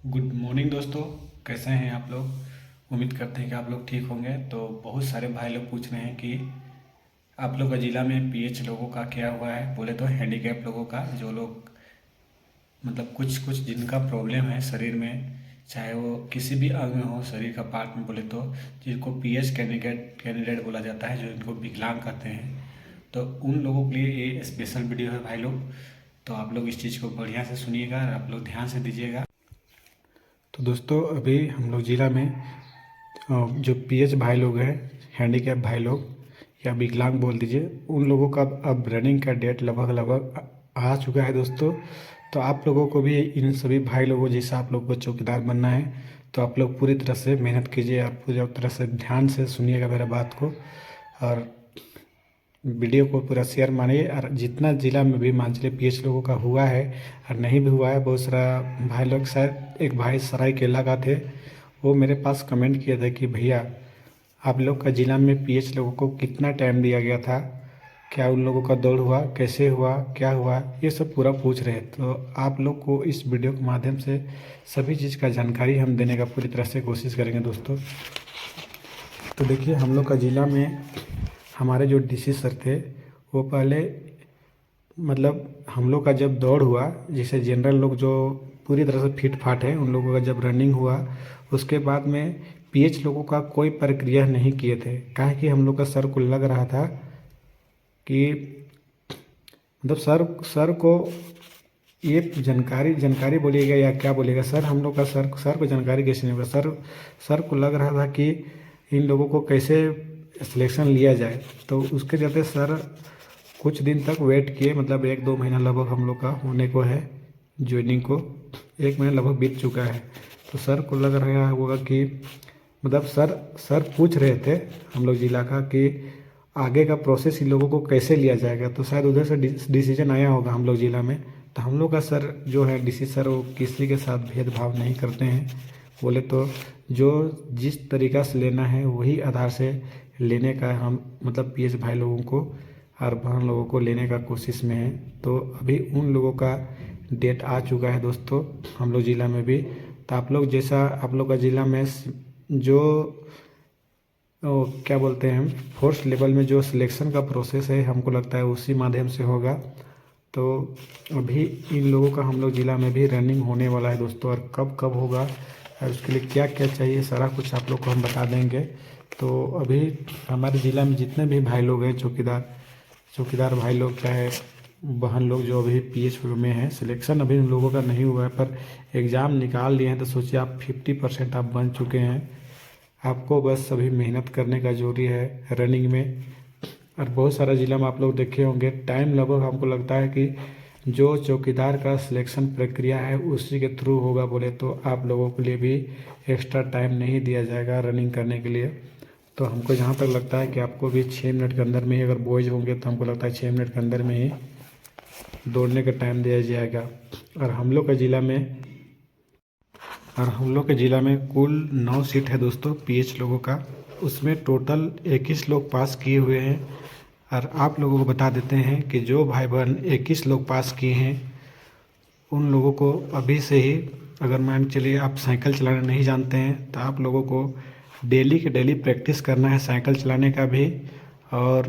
Good morning दोस्तों। कैसे हैं आप लोग? उम्मीद करते हैं कि आप लोग ठीक होंगे। तो बहुत सारे भाई लोग पूछ रहे हैं कि आप लोग का ज़िला में पीएच लोगों का क्या हुआ है। बोले तो हैंडीकैप लोगों का, जो लोग मतलब कुछ कुछ जिनका प्रॉब्लम है शरीर में, चाहे वो किसी भी अंग में हो, शरीर का पार्ट में, बोले तो जिनको पीएच कैंडिडेट कैंडिडेट बोला जाता है, जो इनको विकलांग कहते हैं। तो उन लोगों के लिए ये स्पेशल वीडियो है भाई लोग। तो आप लोग इस चीज़ को बढ़िया से सुनिएगा और आप लोग ध्यान से दीजिएगा। तो दोस्तों, अभी हम लोग ज़िला में जो पीएच भाई लोग हैं, हैंडीकैप भाई लोग या विकलांग बोल दीजिए, उन लोगों का अब रनिंग का डेट लगभग लगभग आ चुका है दोस्तों। तो आप लोगों को भी इन सभी भाई लोगों जैसा आप लोग को चौकीदार बनना है। तो आप लोग पूरी तरह से मेहनत कीजिए और पूरी तरह से ध्यान से सुनिएगा मेरा बात को, और वीडियो को पूरा शेयर मानिए। और जितना ज़िला में भी मान चलिए पीएच लोगों का हुआ है और नहीं भी हुआ है, बहुत सारा भाई लोग, शायद एक भाई सरायकेला का थे, वो मेरे पास कमेंट किए थे कि भैया आप लोग का ज़िला में पीएच लोगों को कितना टाइम दिया गया था, क्या उन लोगों का दौड़ हुआ, कैसे हुआ, क्या हुआ, ये सब पूरा पूछ रहे हैं। तो आप लोग को इस वीडियो के माध्यम से सभी चीज़ का जानकारी हम देने का पूरी तरह से कोशिश करेंगे दोस्तों। तो देखिए, हम लोग का ज़िला में हमारे जो डीसी सर थे, वो पहले मतलब हम लोग का जब दौड़ हुआ, जैसे जनरल लोग जो पूरी तरह से फिट फाट है, उन लोगों का जब रनिंग हुआ, उसके बाद में पीएच लोगों का कोई प्रक्रिया नहीं किए थे। काहे कि हम लोग का सर को लग रहा था कि मतलब सर को ये जानकारी जानकारी बोलिएगा या क्या बोलिएगा, सर हम लोग का सर को जानकारी कैसे नहीं होगा। सर को लग रहा था कि इन लोगों को कैसे सिलेक्शन लिया जाए। तो उसके चलते सर कुछ दिन तक वेट किए, मतलब 1-2 महीना लगभग हम लोग का होने को है, ज्वाइनिंग को 1 महीना लगभग बीत चुका है। तो सर को लग रहा होगा कि मतलब सर पूछ रहे थे हम लोग जिला का कि आगे का प्रोसेस इन लोगों को कैसे लिया जाएगा। तो शायद उधर से डिसीजन आया होगा हम लोग जिला में। तो हम लोग का सर जो है डीसी सर, वो किसी के साथ भेदभाव नहीं करते हैं। बोले तो जो जिस तरीक़ा से लेना है वही आधार से लेने का हम मतलब पीएच भाई लोगों को और बहन लोगों को लेने का कोशिश में है। तो अभी उन लोगों का डेट आ चुका है दोस्तों, हम लोग ज़िला में भी। तो आप लोग जैसा आप लोग का ज़िला में जो क्या बोलते हैं, फोर्थ लेवल में जो सिलेक्शन का प्रोसेस है, हमको लगता है उसी माध्यम से होगा। तो अभी इन लोगों का हम लोग ज़िला में भी रनिंग होने वाला है दोस्तों, और कब कब होगा और उसके लिए क्या क्या चाहिए, सारा कुछ आप लोग को हम बता देंगे। तो अभी हमारे ज़िला में जितने भी भाई लोग हैं, चौकीदार भाई लोग, चाहे बहन लोग, जो अभी पीएच में हैं, सिलेक्शन अभी उन लोगों का नहीं हुआ है, पर एग्ज़ाम निकाल लिए हैं। तो सोचिए आप 50% आप बन चुके हैं। आपको बस अभी मेहनत करने का जरूरी है रनिंग में। और बहुत सारा ज़िला में आप लोग देखे होंगे, टाइम लगभग हमको लगता है कि जो चौकीदार का सिलेक्शन प्रक्रिया है उसी के थ्रू होगा। बोले तो आप लोगों के लिए भी एक्स्ट्रा टाइम नहीं दिया जाएगा रनिंग करने के लिए। तो हमको जहाँ तक लगता है कि आपको भी 6 मिनट के अंदर में ही, अगर बॉयज़ होंगे तो हमको लगता है 6 मिनट के अंदर में ही दौड़ने का टाइम दिया जाएगा। और हम लोग के ज़िला में कुल 9 सीट है दोस्तों पीएच लोगों का। उसमें टोटल 21 लोग पास किए हुए हैं। और आप लोगों को बता देते हैं कि जो भाई बहन 21 लोग पास किए हैं, उन लोगों को अभी से ही, अगर मान चलिए आप साइकिल चलाना नहीं जानते हैं, तो आप लोगों को डेली के डेली प्रैक्टिस करना है साइकिल चलाने का भी, और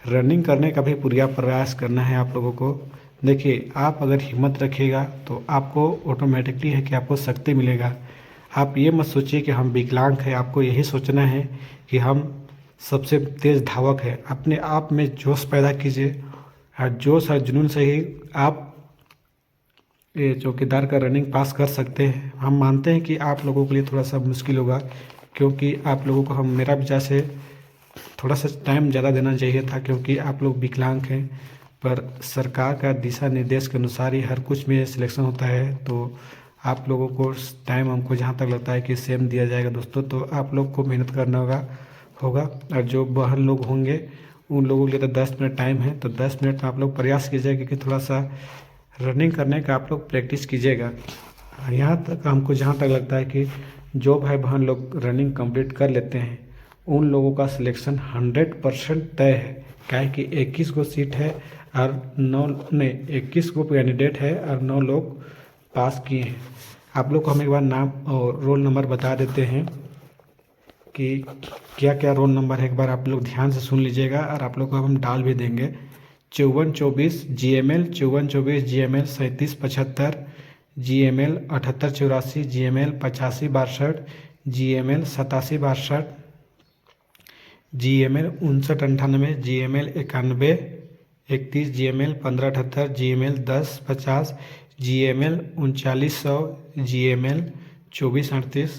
रनिंग करने का भी पूरा प्रयास करना है आप लोगों को। देखिए, आप अगर हिम्मत रखिएगा तो आपको ऑटोमेटिकली है कि आपको शक्ति मिलेगा। आप ये मत सोचिए कि हम विकलांग हैं, आपको यही सोचना है कि हम सबसे तेज़ धावक है। अपने आप में जोश पैदा कीजिए, और जोश और जुनून से ही आप ये चौकीदार का रनिंग पास कर सकते हैं। हम मानते हैं कि आप लोगों के लिए थोड़ा सा मुश्किल होगा, क्योंकि आप लोगों को हम मेरा वजह से थोड़ा सा टाइम ज़्यादा देना चाहिए था, क्योंकि आप लोग विकलांग हैं। पर सरकार का दिशा निर्देश के अनुसार ही हर कुछ में सिलेक्शन होता है। तो आप लोगों को टाइम, हमको जहाँ तक लगता है कि सेम दिया जाएगा दोस्तों। तो आप लोग को मेहनत करना होगा। और जो बहन लोग होंगे उन लोगों के लिए तो 10 मिनट टाइम है। तो 10 मिनट में आप लोग प्रयास कीजिएगा कि थोड़ा सा रनिंग करने का आप लोग प्रैक्टिस कीजिएगा। यहाँ तक हमको जहाँ तक लगता है कि जो भाई बहन लोग रनिंग कंप्लीट कर लेते हैं, उन लोगों का सिलेक्शन 100% तय है। क्या है कि 21 गो सीट है और 9 नहीं 21 गो कैंडिडेट है और 9 लोग पास किए हैं। आप लोग को हम एक बार नाम और रोल नंबर बता देते हैं कि क्या क्या रोल नंबर है। एक बार आप लोग ध्यान से सुन लीजिएगा और आप लोग को हम डाल भी देंगे। 5424 GML, 5424 GML 3775, GML 7884, GML 8562, GML 8762, GML 5998, GML 9131, GML 1578, GML 1050, GML 3900, GML 2438,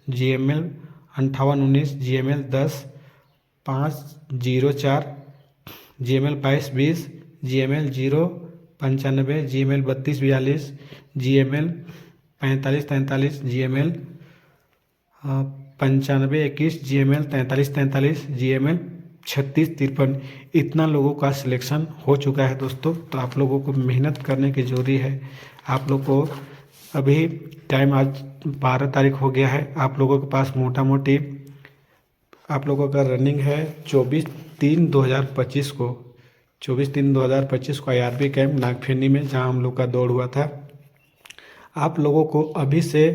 GML 5819, GML 10504, GML 2220, GML 095, GML 3242, GML 4543, GML 9521, GML 4343, GML 3653। इतना लोगों का सिलेक्शन हो चुका है दोस्तों। तो आप लोगों को मेहनत करने की ज़रूरी है। आप लोग को अभी टाइम आज 12 तारीख हो गया है। आप लोगों के पास मोटा मोटी आप लोगों का रनिंग है 24/3/2025 को, 24/3/2025 को IRB कैंप नागफेनी में, जहां हम लोग का दौड़ हुआ था। आप लोगों को अभी से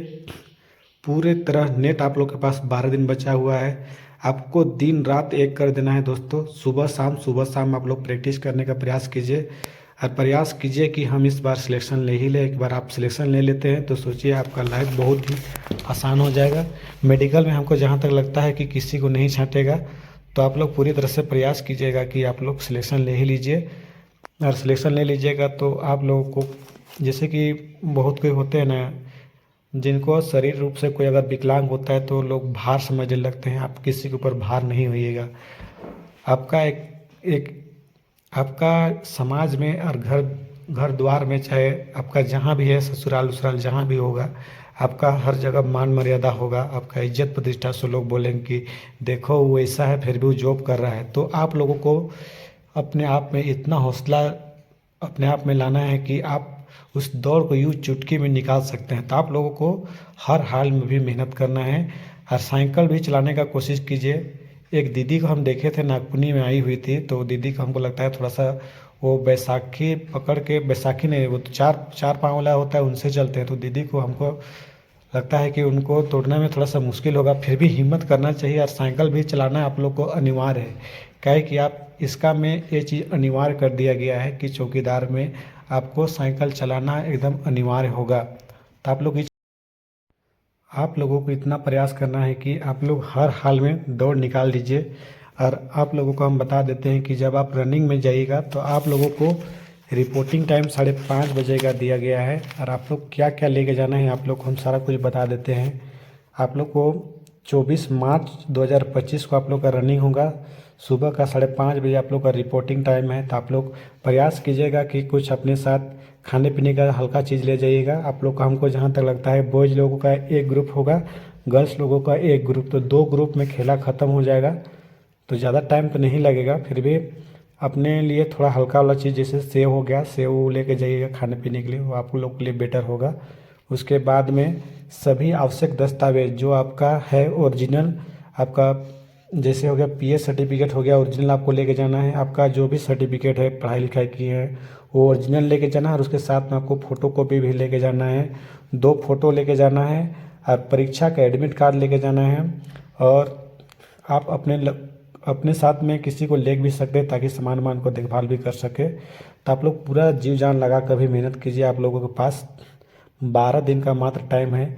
पूरे तरह नेट आप लोग के पास 12 दिन बचा हुआ है। आपको दिन रात एक कर देना है दोस्तों। सुबह शाम आप लोग प्रैक्टिस करने का प्रयास कीजिए और प्रयास कीजिए कि हम इस बार सिलेक्शन ले ही ले। एक बार आप सिलेक्शन ले लेते हैं तो सोचिए आपका लाइफ बहुत ही आसान हो जाएगा। मेडिकल में हमको जहाँ तक लगता है कि किसी को नहीं छांटेगा, तो आप लोग पूरी तरह से प्रयास कीजिएगा कि आप लोग सिलेक्शन ले ही लीजिए। और सिलेक्शन ले लीजिएगा तो आप लोगों को, जैसे कि बहुत कोई होते हैं ना जिनको शरीर रूप से कोई अगर विकलांग होता है तो लोग भार समझने लगते हैं। आप किसी के ऊपर भार नहीं होइएगा। आपका एक आपका समाज में और घर द्वार में, चाहे आपका जहाँ भी है, ससुराल उसुराल जहाँ भी होगा, आपका हर जगह मान मर्यादा होगा। आपका इज्जत प्रतिष्ठा से लोग बोलेंगे कि देखो वो ऐसा है फिर भी वो जॉब कर रहा है। तो आप लोगों को अपने आप में इतना हौसला अपने आप में लाना है कि आप उस दौड़ को यूँ चुटकी में निकाल सकते हैं। तो आप लोगों को हर हाल में भी मेहनत करना है और साइकिल भी चलाने का कोशिश कीजिए। एक दीदी को हम देखे थे, नागपुनी में आई हुई थी, तो दीदी को हमको लगता है थोड़ा सा वो बैसाखी पकड़ के, बैसाखी नहीं, वो तो चार चार पाँव वाला होता है, उनसे चलते हैं। तो दीदी को हमको लगता है कि उनको तोड़ने में थोड़ा सा मुश्किल होगा। फिर भी हिम्मत करना चाहिए और साइकिल भी चलाना आप लोग को अनिवार्य है। क्या है कि आप इसका में ये चीज़ अनिवार्य कर दिया गया है कि चौकीदार में आपको साइकिल चलाना एकदम अनिवार्य होगा। तो आप लोगों को इतना प्रयास करना है कि आप लोग हर हाल में दौड़ निकाल दीजिए। और आप लोगों को हम बता देते हैं कि जब आप रनिंग में जाइएगा तो आप लोगों को रिपोर्टिंग टाइम 5:30 का दिया गया है। और आप लोग क्या क्या लेके जाना है आप लोग को हम सारा कुछ बता देते हैं। आप लोग को 24 मार्च 2025 को आप लोग का रनिंग होगा। सुबह का 5:30 आप लोग का रिपोर्टिंग टाइम है। तो आप लोग प्रयास कीजिएगा कि कुछ अपने साथ खाने पीने का हल्का चीज़ ले जाइएगा। आप लोग का, हमको जहाँ तक लगता है, बॉयज़ लोगों का एक ग्रुप होगा, गर्ल्स लोगों का एक ग्रुप, तो 2 ग्रुप में खेला ख़त्म हो जाएगा। तो ज़्यादा टाइम तो नहीं लगेगा। फिर भी अपने लिए थोड़ा हल्का वाला चीज़ जैसे सेव हो गया, सेव लेके जाइएगा खाने पीने के लिए, वो आप लोग के लिए बेटर होगा। उसके बाद में सभी आवश्यक दस्तावेज जो आपका है ओरिजिनल, आपका जैसे हो गया पीएच सर्टिफिकेट हो गया, ओरिजिनल आपको लेके जाना है। आपका जो भी सर्टिफिकेट है पढ़ाई लिखाई की है वो ओरिजिनल लेके जाना है। और उसके साथ में आपको फ़ोटो कॉपी भी लेके जाना है, 2 फोटो लेके जाना है। और परीक्षा का एडमिट कार्ड लेके जाना है। और आप अपने साथ में किसी को ले भी सकते हैं ताकि सामान वामान को देखभाल भी कर सके। तो आप लोग पूरा जीव जान लगा कर भी मेहनत कीजिए। आप लोगों के पास 12 दिन का मात्र टाइम है।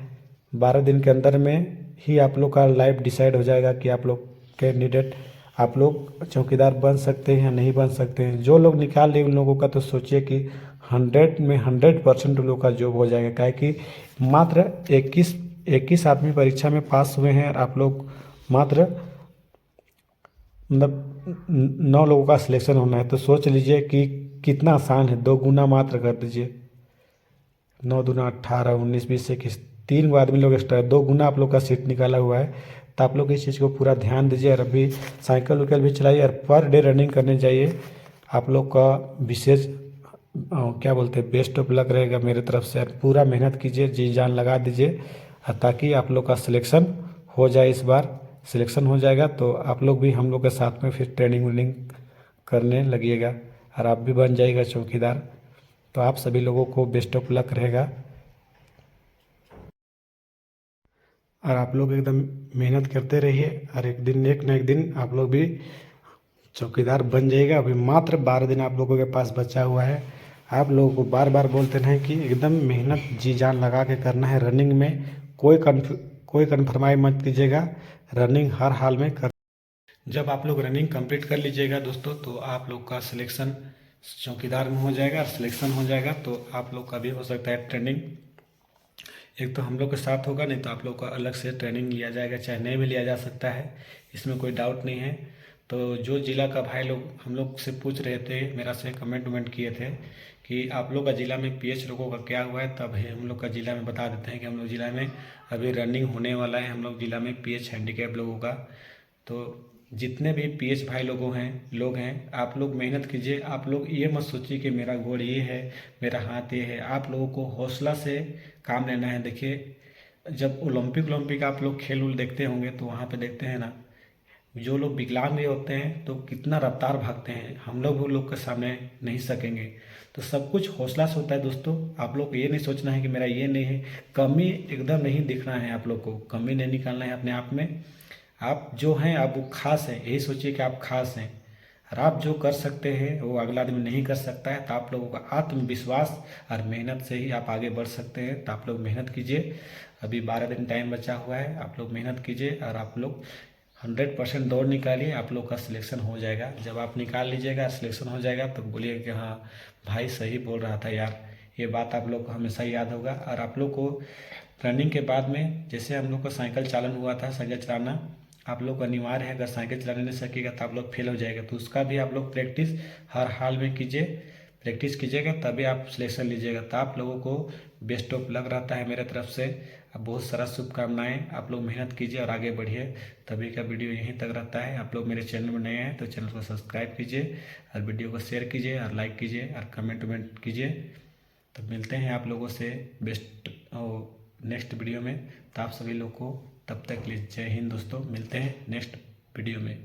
12 दिन के अंदर में ही आप लोग का लाइफ डिसाइड हो जाएगा कि आप लोग कैंडिडेट, आप लोग चौकीदार बन सकते हैं या नहीं बन सकते हैं। जो लोग निकाल लिए उन लोगों का तो सोचिए कि 100 में 100% उन लोगों का जॉब हो जाएगा। क्या है कि मात्र 21 आदमी परीक्षा में पास हुए हैं और आप लोग मात्र मतलब 9 लोगों का सिलेक्शन होना है। तो सोच लीजिए कि कितना आसान है। 2 गुना मात्र कर दीजिए, 9 दूना 18, 19, 20, 21, 3 आदमी लोग एक्स्ट्रा, 2 गुना आप लोग का सीट निकाला हुआ है। तो आप लोग इस चीज़ को पूरा ध्यान दीजिए। और अभी साइकिल उइकिल भी चलाइए और पर डे रनिंग करने जाइए। आप लोग का विशेष क्या बोलते हैं, बेस्ट ऑफ लक रहेगा मेरे तरफ से। पूरा मेहनत कीजिए, जी जान लगा दीजिए ताकि आप लोग का सिलेक्शन हो जाए। इस बार सिलेक्शन हो जाएगा तो आप लोग भी हम लोग के साथ में फिर ट्रेनिंग व्रेनिंग करने लगिएगा और आप भी बन जाइएगा चौकीदार। तो आप सभी लोगों को बेस्ट ऑफ लक रहेगा। और आप लोग एकदम मेहनत करते रहिए और एक न एक दिन आप लोग भी चौकीदार बन जाइएगा। अभी मात्र 12 दिन आप लोगों के पास बचा हुआ है। आप लोगों को बार बार बोलते हैं कि एकदम मेहनत जी जान लगा के करना है। रनिंग में कोई कन्फर्माइज मत कीजिएगा, रनिंग हर हाल में कर। जब आप लोग रनिंग कंप्लीट कर लीजिएगा दोस्तों, तो आप लोग का सिलेक्शन चौकीदार में हो जाएगा। और सिलेक्शन हो जाएगा तो आप लोग का भी हो सकता है ट्रेनिंग, एक तो हम लोग के साथ होगा, नहीं तो आप लोग का अलग से ट्रेनिंग लिया जाएगा, चाहे नहीं भी लिया जा सकता है, इसमें कोई डाउट नहीं है। तो जो ज़िला का भाई लोग हम लोग से पूछ रहे थे, मेरा से कमेंट वमेंट किए थे कि आप लोग का ज़िला में पीएच लोगों का क्या हुआ है, तब हम लोग का ज़िला में बता देते हैं कि हम लोग ज़िला में अभी रनिंग होने वाला है, हम लोग ज़िला में पीएच हैंडीकैप लोगों का। तो जितने भी पीएच भाई लोग हैं, आप लोग मेहनत कीजिए। आप लोग ये मत सोचिए कि मेरा गोड़ ये है, मेरा हाथ ये है। आप लोगों को हौसला से काम लेना है। देखिए, जब ओलंपिक आप लोग खेल उल देखते होंगे तो वहाँ पे देखते हैं ना, जो लोग विकलांग भी होते हैं तो कितना रफ्तार भागते हैं, हम लोग वो लोग के सामने नहीं सकेंगे। तो सब कुछ हौसला से होता है दोस्तों। आप लोग को ये नहीं सोचना है कि मेरा ये नहीं है, कमी एकदम नहीं दिखना है। आप लोग को कमी नहीं निकालना है अपने आप में। आप जो हैं आप वो खास हैं, यही सोचिए कि आप खास हैं। और आप जो कर सकते हैं वो अगला आदमी नहीं कर सकता है। तो आप लोगों का आत्मविश्वास और मेहनत से ही आप आगे बढ़ सकते हैं। तो आप लोग मेहनत कीजिए। अभी 12 दिन टाइम बचा हुआ है, आप लोग मेहनत कीजिए और आप लोग 100% दौड़ निकालिए। आप लोग का सिलेक्शन हो जाएगा। जब आप निकाल लीजिएगा, सिलेक्शन हो जाएगा, तो बोलिएगा कि हाँ भाई सही बोल रहा था यार। ये बात आप लोग को हमेशा याद होगा। और आप लोग को रनिंग के बाद में, जैसे हम लोग का साइकिल चालन हुआ था, साइकिल चलाना आप लोग को अनिवार्य है। अगर साइकिल चलाने नहीं सकेगा तो आप लोग फेल हो जाएगा। तो उसका भी आप लोग प्रैक्टिस हर हाल में कीजिए, प्रैक्टिस कीजिएगा, तभी आप सिलेक्शन लीजिएगा। तो आप लोगों को बेस्ट ऑफ लक रहता है मेरे तरफ से। अब बहुत सारा शुभकामनाएं। आप लोग मेहनत कीजिए और आगे बढ़िए। तभी का वीडियो यहीं तक रहता है। आप लोग मेरे चैनल में नए हैं तो चैनल को सब्सक्राइब कीजिए और वीडियो को शेयर कीजिए और लाइक कीजिए और कमेंट वमेंट कीजिए। तो मिलते हैं आप लोगों से बेस्ट नेक्स्ट वीडियो में। तो आप सभी लोग को तब तक के लिए जय हिंद दोस्तों। मिलते हैं नेक्स्ट वीडियो में।